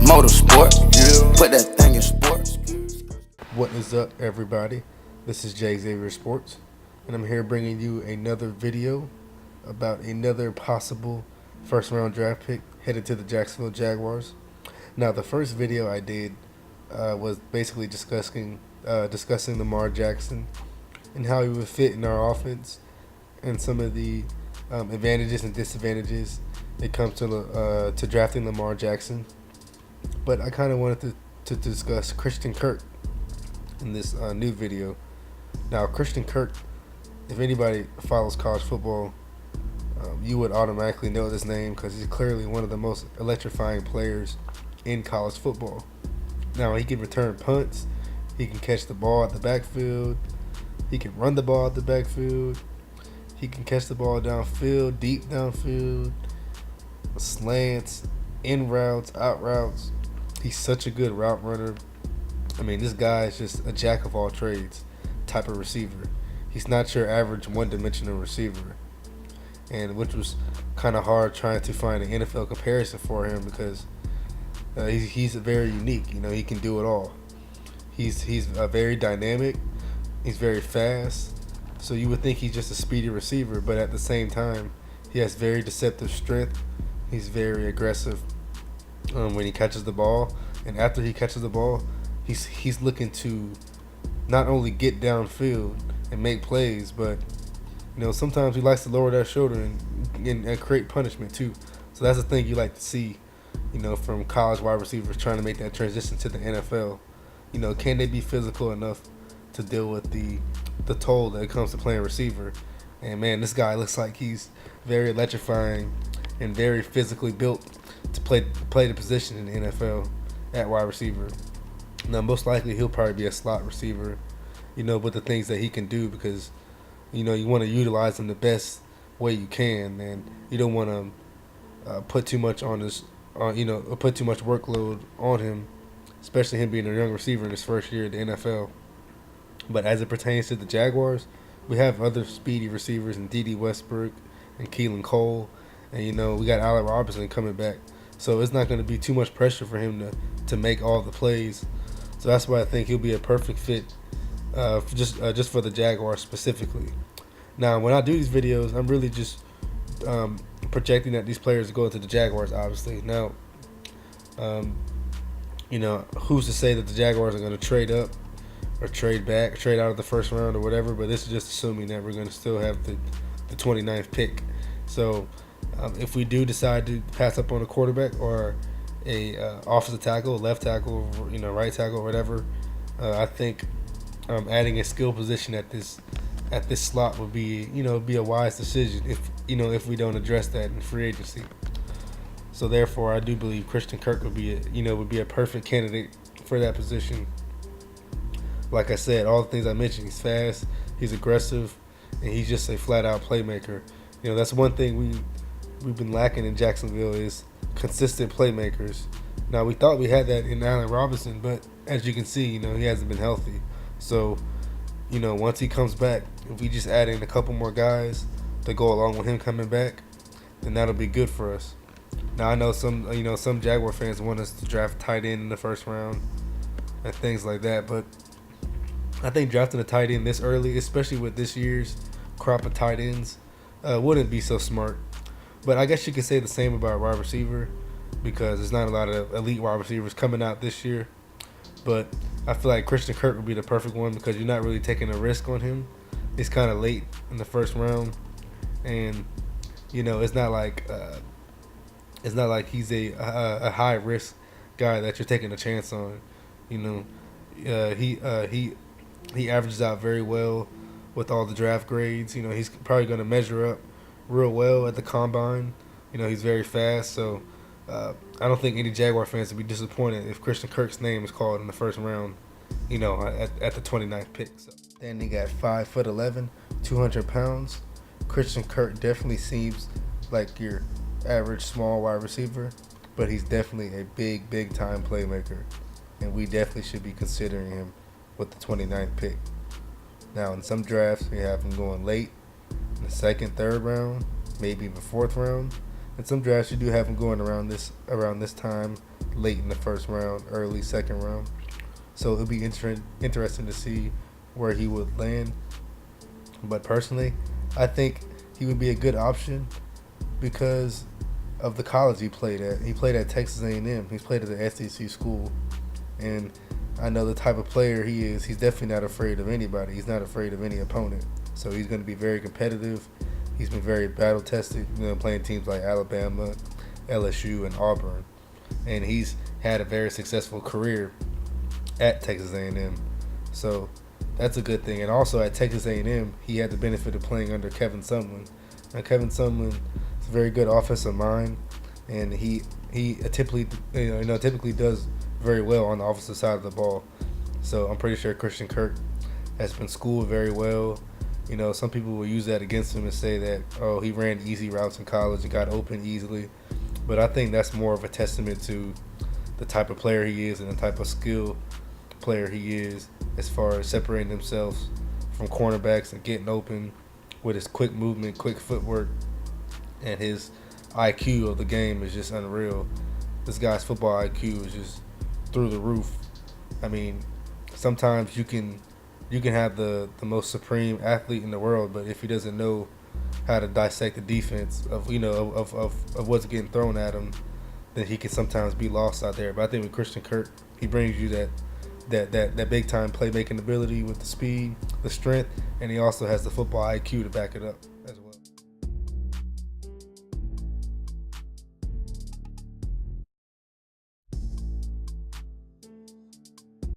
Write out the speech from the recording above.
Motorsport, put that thing in sports. What is up, everybody? This is Jay Xavier Sports, and I'm here bringing you another video about another possible first-round draft pick headed to the Jacksonville Jaguars. Now, the first video I did was basically discussing Lamar Jackson and how he would fit in our offense and some of the advantages and disadvantages that comes to drafting Lamar Jackson. But I kind of wanted to discuss Christian Kirk in this new video. Now, Christian Kirk, if anybody follows college football, you would automatically know this name because he's clearly one of the most electrifying players in college football. Now, he can return punts, he can catch the ball at the backfield, he can run the ball at the backfield, he can catch the ball downfield, deep downfield, slants, in routes, out routes. He's such a good route runner. I mean, this guy is just a jack of all trades type of receiver. He's not your average one-dimensional receiver, and which was kind of hard trying to find an NFL comparison for him because he's very unique. You know, he can do it all. He's very dynamic. He's very fast. So you would think he's just a speedy receiver, but at the same time, he has very deceptive strength. He's very aggressive when he catches the ball, and after he catches the ball, he's looking to not only get downfield and make plays, but sometimes he likes to lower that shoulder and create punishment too. So that's the thing you like to see, from college wide receivers trying to make that transition to the NFL. Can they be physical enough to deal with the toll that comes to playing receiver? And man, this guy looks like he's very electrifying and very physically built to play the position in the NFL at wide receiver. Now, most likely he'll probably be a slot receiver, with the things that he can do because, you want to utilize him the best way you can, and you don't want to put too much on his, put too much workload on him, especially him being a young receiver in his first year at the NFL. But as it pertains to the Jaguars, we have other speedy receivers in D.D. Westbrook and Keelan Cole, and we got Allen Robinson coming back. So it's not going to be too much pressure for him to make all the plays. So that's why I think he'll be a perfect fit just for the Jaguars specifically. Now, when I do these videos, I'm really just projecting that these players go into the Jaguars, obviously. Now, who's to say that the Jaguars are going to trade up or trade back, trade out of the first round or whatever, but this is just assuming that we're going to still have the 29th pick. So if we do decide to pass up on a quarterback or a offensive tackle, left tackle, right tackle, whatever, I think adding a skill position at this slot would be a wise decision if we don't address that in free agency. So therefore, I do believe Christian Kirk would be a perfect candidate for that position. Like I said, all the things I mentioned, he's fast, he's aggressive, and he's just a flat out playmaker. That's one thing we've been lacking in Jacksonville is consistent playmakers. Now, we thought we had that in Allen Robinson, but as you can see, he hasn't been healthy. So, once he comes back, if we just add in a couple more guys to go along with him coming back, then that'll be good for us. Now, I know some Jaguar fans want us to draft tight end in the first round and things like that, but I think drafting a tight end this early, especially with this year's crop of tight ends, wouldn't be so smart. But I guess you could say the same about wide receiver because there's not a lot of elite wide receivers coming out this year. But I feel like Christian Kirk would be the perfect one because you're not really taking a risk on him. He's kind of late in the first round, and it's not like he's a high risk guy that you're taking a chance on. He averages out very well with all the draft grades. He's probably going to measure up real well at the combine. He's very fast, so I don't think any Jaguar fans would be disappointed if Christian Kirk's name is called in the first round, at the 29th pick. So. Then he got 5'11", 200 pounds. Christian Kirk definitely seems like your average small wide receiver, but he's definitely a big time playmaker, and we definitely should be considering him with the 29th pick. Now, in some drafts, we have him going late in the second, third round, maybe even fourth round. In some drafts, you do have him going around this time, late in the first round, early second round. So it'll be interesting to see where he would land. But personally, I think he would be a good option because of the college he played at. He played at Texas A&M. He's played at the SEC school, and I know the type of player he is. He's definitely not afraid of anybody. He's not afraid of any opponent. So he's going to be very competitive. He's been very battle tested, playing teams like Alabama, LSU, and Auburn, and he's had a very successful career at Texas A&M. So that's a good thing. And also at Texas A&M, he had the benefit of playing under Kevin Sumlin. Now Kevin Sumlin is a very good offensive mind, and he typically does very well on the offensive side of the ball. So I'm pretty sure Christian Kirk has been schooled very well. Some people will use that against him and say that, oh, he ran easy routes in college and got open easily. But I think that's more of a testament to the type of player he is and the type of skill player he is as far as separating himself from cornerbacks and getting open with his quick movement, quick footwork, and his IQ of the game is just unreal. This guy's football IQ is just through the roof. I mean, sometimes you can have the most supreme athlete in the world, but if he doesn't know how to dissect the defense of what's getting thrown at him, then he can sometimes be lost out there. But I think with Christian Kirk, he brings you that big time playmaking ability with the speed, the strength, and he also has the football IQ to back it up.